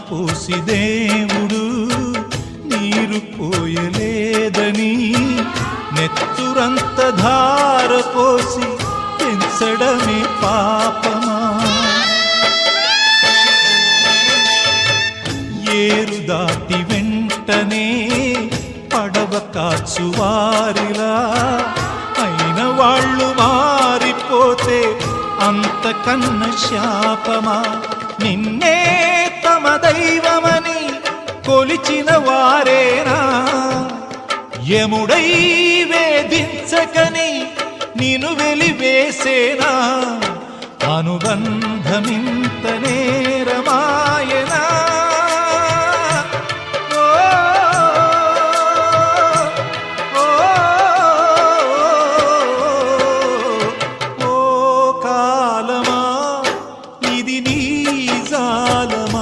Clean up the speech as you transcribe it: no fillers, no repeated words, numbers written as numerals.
పూసి దేవుడు నీరు పోయలేదని నెత్తురంత ధార పోసి పెంచడమే పాపమా? ఏరు దాటి వెంటనే పడవ కాచువారిలా అయిన వాళ్ళు మారిపోతే అంతకన్న శాపమా? నిన్నే తమ దైవమని కొలిచిన వారేనా యముడై వేధించకని నిన్ను వెలివేసేనా? అనుబంధమింత నేరమాయ